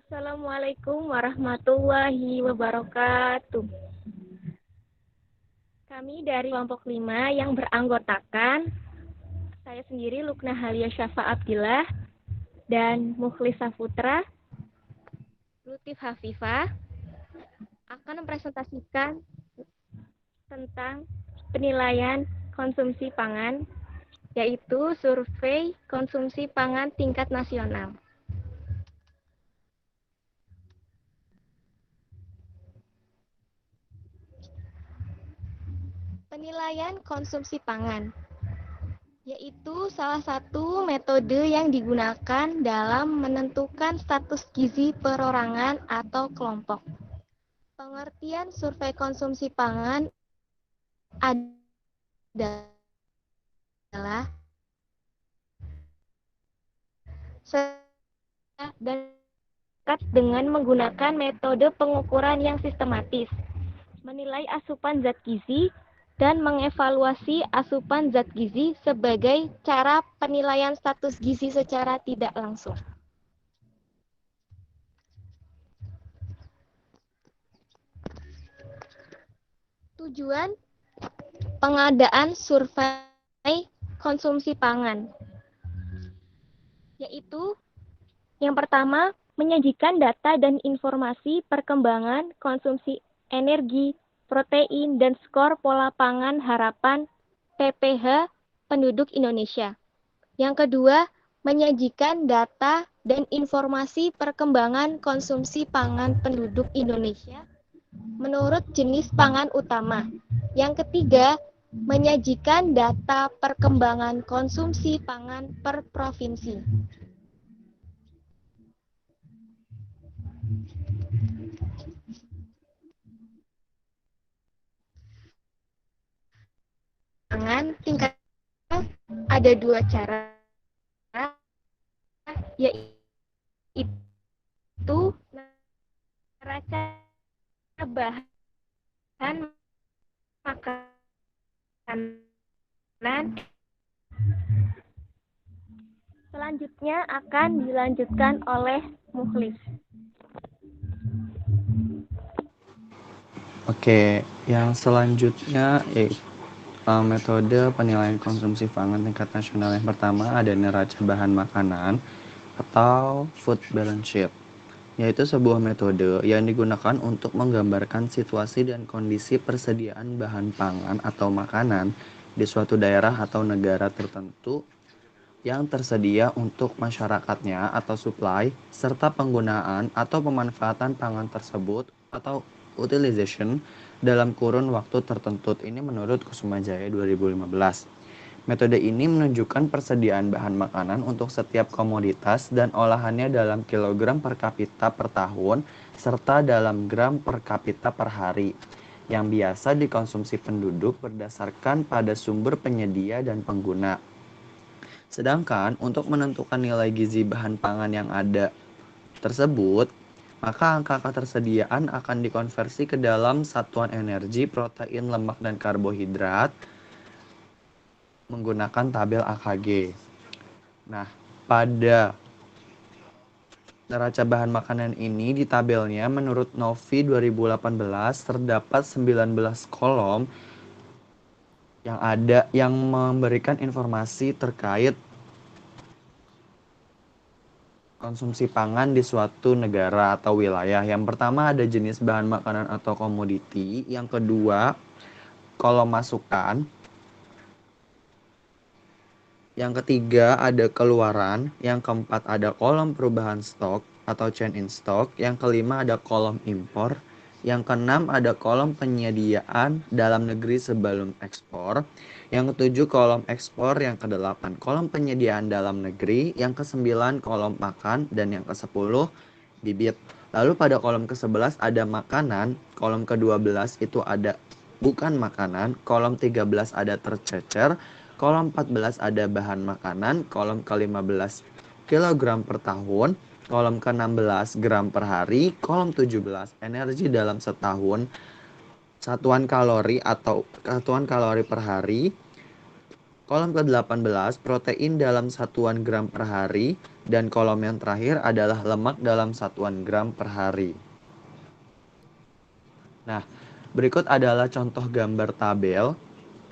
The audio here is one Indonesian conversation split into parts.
Assalamualaikum warahmatullahi wabarakatuh. Kami dari kelompok 5 yang beranggotakan saya sendiri Lukna Halia Syafa Abdillah dan Mukhlisa Putra, Lutif Hafifah akan mempresentasikan tentang penilaian konsumsi pangan, yaitu survei konsumsi pangan tingkat nasional. Penilaian konsumsi pangan yaitu salah satu metode yang digunakan dalam menentukan status gizi perorangan atau kelompok. Pengertian survei konsumsi pangan adalah dan dengan menggunakan metode pengukuran yang sistematis, menilai asupan zat gizi dan mengevaluasi asupan zat gizi sebagai cara penilaian status gizi secara tidak langsung. Tujuan pengadaan survei konsumsi pangan yaitu yang pertama, menyajikan data dan informasi perkembangan konsumsi energi, protein, dan skor pola pangan harapan PPH penduduk Indonesia. Yang kedua, menyajikan data dan informasi perkembangan konsumsi pangan penduduk Indonesia menurut jenis pangan utama. Yang ketiga, menyajikan data perkembangan konsumsi pangan per provinsi. Pangan tingkat ada dua cara, yaitu neraca bahan makanan. Selanjutnya akan dilanjutkan oleh Mukhlis. Oke, yang selanjutnya yaitu metode penilaian konsumsi pangan tingkat nasional. Yang pertama ada neraca bahan makanan atau food balance sheet, yaitu sebuah metode yang digunakan untuk menggambarkan situasi dan kondisi persediaan bahan pangan atau makanan di suatu daerah atau negara tertentu yang tersedia untuk masyarakatnya atau supply, serta penggunaan atau pemanfaatan pangan tersebut atau utilization dalam kurun waktu tertentu. Ini menurut Kusumajaya 2015. Metode ini menunjukkan persediaan bahan makanan untuk setiap komoditas dan olahannya dalam kilogram per kapita per tahun serta dalam gram per kapita per hari yang biasa dikonsumsi penduduk berdasarkan pada sumber penyedia dan pengguna. Sedangkan untuk menentukan nilai gizi bahan pangan yang ada tersebut, maka angka ketersediaan akan dikonversi ke dalam satuan energi, protein, lemak, dan karbohidrat menggunakan tabel AKG. Nah, pada neraca bahan makanan ini di tabelnya menurut Novi 2018 terdapat 19 kolom yang memberikan informasi terkait konsumsi pangan di suatu negara atau wilayah. Yang pertama ada jenis bahan makanan atau komoditi. Yang kedua, kolom masukan. Yang ketiga ada keluaran. Yang keempat ada kolom perubahan stok atau change in stock. Yang kelima ada kolom impor. Yang keenam ada kolom penyediaan dalam negeri sebelum ekspor. Yang ketujuh kolom ekspor. Yang kedelapan kolom penyediaan dalam negeri. Yang kesembilan kolom pakan. Dan yang kesepuluh bibit. Lalu pada kolom ke-11 ada makanan. Kolom ke-12 itu ada bukan makanan. Kolom 13 ada tercecer. Kolom 14 ada bahan makanan. Kolom ke-15 kilogram per tahun. Kolom ke-16 gram per hari. Kolom 17 energi dalam setahun. Satuan kalori atau satuan kalori per hari. Kolom ke-18, protein dalam satuan gram per hari. Dan kolom yang terakhir adalah lemak dalam satuan gram per hari. Nah, berikut adalah contoh gambar tabel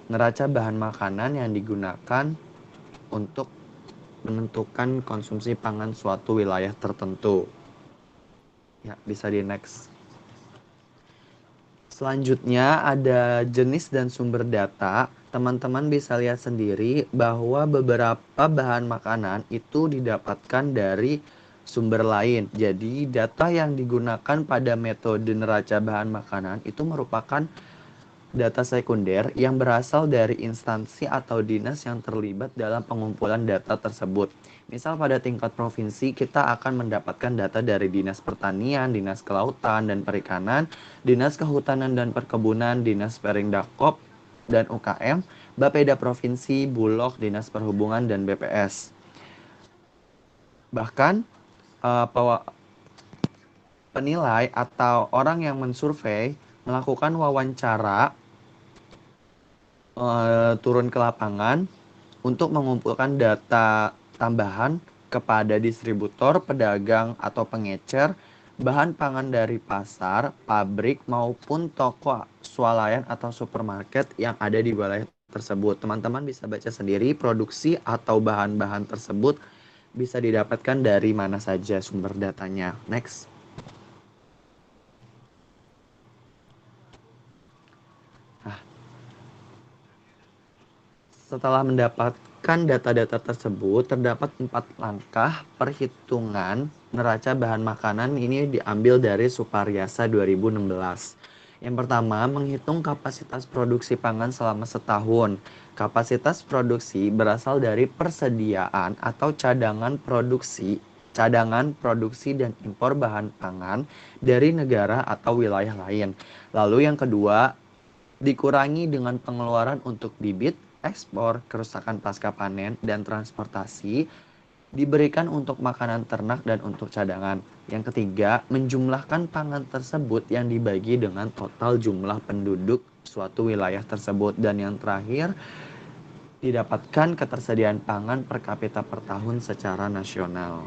neraca bahan makanan yang digunakan untuk menentukan konsumsi pangan suatu wilayah tertentu. Ya, bisa di next. Selanjutnya ada jenis dan sumber data. Teman-teman bisa lihat sendiri bahwa beberapa bahan makanan itu didapatkan dari sumber lain. Jadi data yang digunakan pada metode neraca bahan makanan itu merupakan data sekunder yang berasal dari instansi atau dinas yang terlibat dalam pengumpulan data tersebut. Misal pada tingkat provinsi kita akan mendapatkan data dari Dinas Pertanian, Dinas Kelautan dan Perikanan, Dinas Kehutanan dan Perkebunan, Dinas Perindakop dan UKM, Bapeda Provinsi, Bulog, Dinas Perhubungan dan BPS. Bahkan penilai atau orang yang mensurvei melakukan wawancara turun ke lapangan untuk mengumpulkan data tambahan kepada distributor, pedagang, atau pengecer bahan pangan dari pasar, pabrik, maupun toko swalayan atau supermarket yang ada di wilayah tersebut. Teman-teman bisa baca sendiri produksi atau bahan-bahan tersebut bisa didapatkan dari mana saja sumber datanya. Next. Setelah mendapatkan data-data tersebut, terdapat 4 langkah perhitungan neraca bahan makanan. Ini diambil dari Suparyasa 2016. Yang pertama, menghitung kapasitas produksi pangan selama setahun. Kapasitas produksi berasal dari persediaan atau cadangan produksi dan impor bahan pangan dari negara atau wilayah lain. Lalu yang kedua, dikurangi dengan pengeluaran untuk bibit, ekspor, kerusakan pasca panen, dan transportasi, diberikan untuk makanan ternak dan untuk cadangan. Yang ketiga, menjumlahkan pangan tersebut yang dibagi dengan total jumlah penduduk suatu wilayah tersebut. Dan yang terakhir, didapatkan ketersediaan pangan per kapita per tahun secara nasional.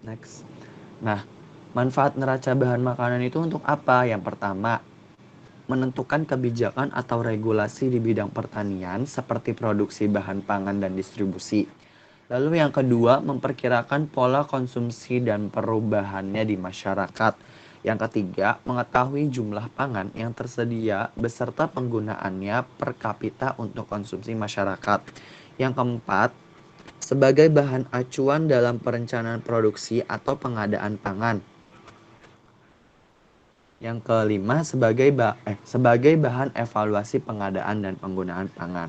Next. Nah, manfaat neraca bahan makanan itu untuk apa? Yang pertama, menentukan kebijakan atau regulasi di bidang pertanian seperti produksi bahan pangan dan distribusi. Lalu yang kedua, memperkirakan pola konsumsi dan perubahannya di masyarakat. Yang ketiga, mengetahui jumlah pangan yang tersedia beserta penggunaannya per kapita untuk konsumsi masyarakat. Yang keempat, sebagai bahan acuan dalam perencanaan produksi atau pengadaan pangan. Yang kelima, sebagai bahan evaluasi pengadaan dan penggunaan pangan.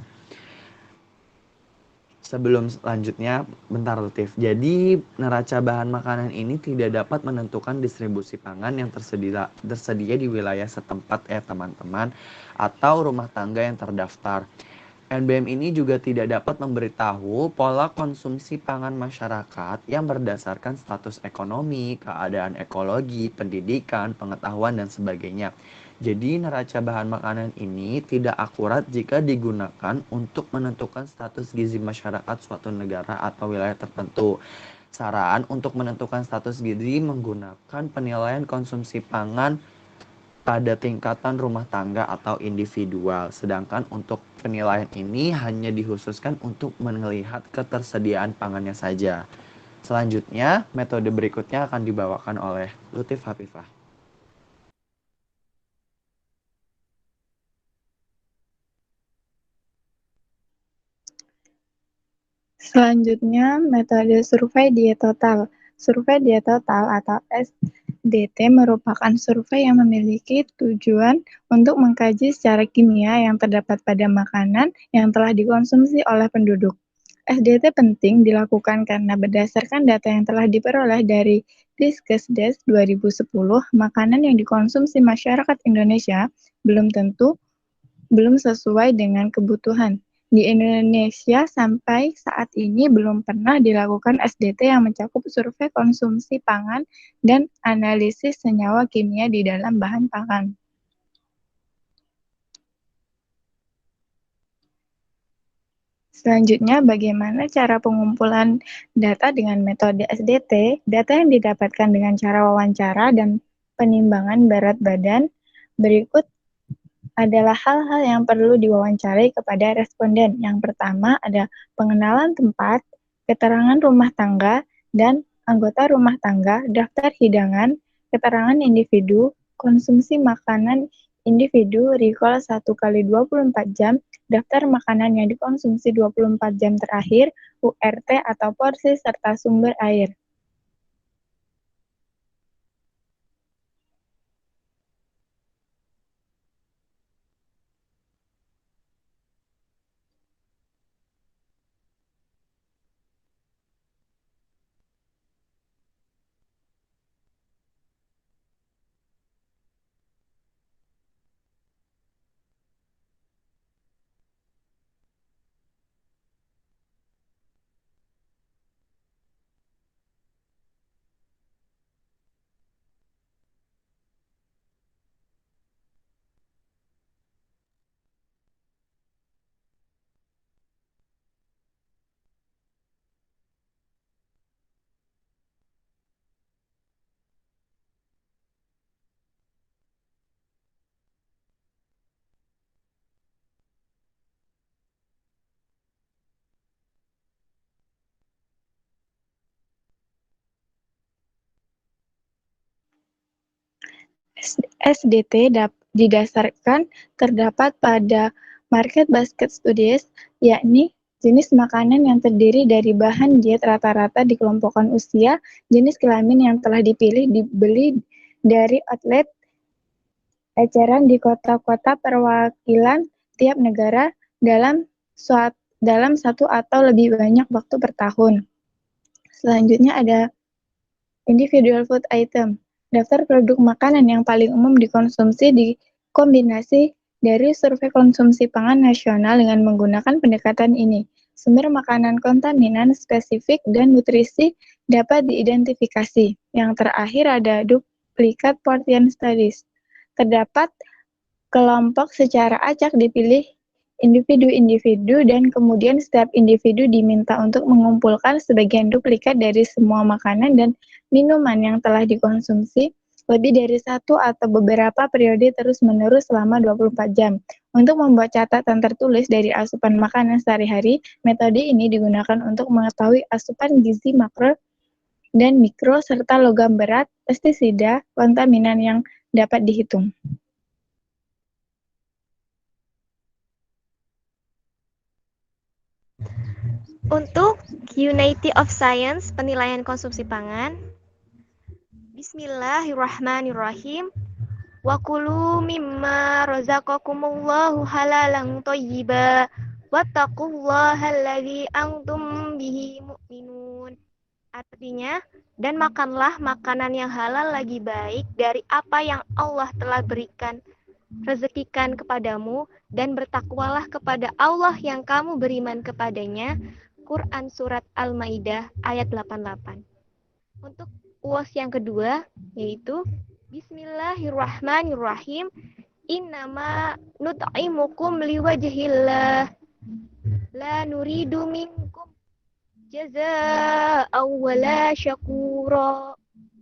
Sebelum selanjutnya, bentar Lutfi. Jadi, neraca bahan makanan ini tidak dapat menentukan distribusi pangan yang tersedia di wilayah setempat teman-teman, atau rumah tangga yang terdaftar. NBM ini juga tidak dapat memberitahu pola konsumsi pangan masyarakat yang berdasarkan status ekonomi, keadaan ekologi, pendidikan, pengetahuan, dan sebagainya. Jadi neraca bahan makanan ini tidak akurat jika digunakan untuk menentukan status gizi masyarakat suatu negara atau wilayah tertentu. Saran untuk menentukan status gizi menggunakan penilaian konsumsi pangan pada tingkatan rumah tangga atau individual. Sedangkan untuk penilaian ini hanya dikhususkan untuk melihat ketersediaan pangannya saja. Selanjutnya, metode berikutnya akan dibawakan oleh Lutfi Hafifah. Selanjutnya, metode survei diet total. Survei diet total atau SDT merupakan survei yang memiliki tujuan untuk mengkaji secara kimia yang terdapat pada makanan yang telah dikonsumsi oleh penduduk. SDT penting dilakukan karena berdasarkan data yang telah diperoleh dari Diskesdes 2010, makanan yang dikonsumsi masyarakat Indonesia belum sesuai dengan kebutuhan. Di Indonesia sampai saat ini belum pernah dilakukan SDT yang mencakup survei konsumsi pangan dan analisis senyawa kimia di dalam bahan pangan. Selanjutnya, bagaimana cara pengumpulan data dengan metode SDT? Data yang didapatkan dengan cara wawancara dan penimbangan berat badan. Berikut adalah hal-hal yang perlu diwawancarai kepada responden. Yang pertama ada pengenalan tempat, keterangan rumah tangga, dan anggota rumah tangga, daftar hidangan, keterangan individu, konsumsi makanan individu, recall 1 kali 24 jam, daftar makanan yang dikonsumsi 24 jam terakhir, URT atau porsi, serta sumber air. SDT didasarkan terdapat pada Market Basket Studies, yakni jenis makanan yang terdiri dari bahan diet rata-rata dikelompokkan usia, jenis kelamin yang telah dipilih dibeli dari outlet eceran di kota-kota perwakilan tiap negara dalam satu atau lebih banyak waktu per tahun. Selanjutnya ada individual food item. Daftar produk makanan yang paling umum dikonsumsi dikombinasi dari survei konsumsi pangan nasional dengan menggunakan pendekatan ini. Sumber makanan kontaminan spesifik dan nutrisi dapat diidentifikasi. Yang terakhir ada duplikat portion studies. Terdapat kelompok secara acak dipilih individu-individu dan kemudian setiap individu diminta untuk mengumpulkan sebagian duplikat dari semua makanan dan minuman yang telah dikonsumsi lebih dari satu atau beberapa periode terus-menerus selama 24 jam. Untuk membuat catatan tertulis dari asupan makanan sehari-hari, metode ini digunakan untuk mengetahui asupan gizi makro dan mikro serta logam berat, pestisida, kontaminan yang dapat dihitung. Untuk Unity of Science, penilaian konsumsi pangan. Bismillahirrahmanirrahim. Wa kulu mimma razaqakumullahu halalan thayyiba wattaqullaha alladzi antum bihi mu'minun. Artinya, dan makanlah makanan yang halal lagi baik dari apa yang Allah telah berikan rezekikan kepadamu, dan bertakwalah kepada Allah yang kamu beriman kepadanya. Quran Surat Al-Maidah ayat 88. Untuk UOS yang kedua, yaitu Bismillahirrahmanirrahim. Innama nut'imukum liwajhillah la nuridu minkum jazaa'a wala syakura.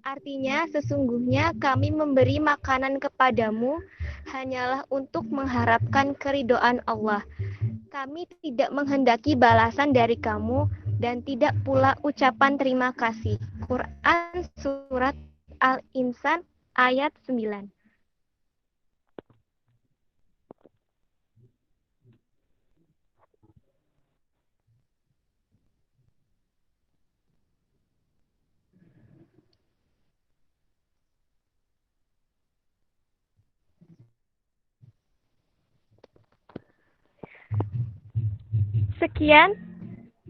Artinya, sesungguhnya kami memberi makanan kepadamu hanyalah untuk mengharapkan keridhaan Allah. Kami tidak menghendaki balasan dari kamu dan tidak pula ucapan terima kasih. Quran Surat Al-Insan ayat 9. Sekian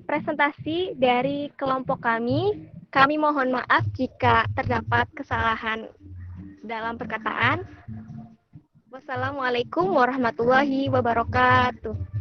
presentasi dari kelompok kami. Kami mohon maaf jika terdapat kesalahan dalam perkataan. Wassalamualaikum warahmatullahi wabarakatuh.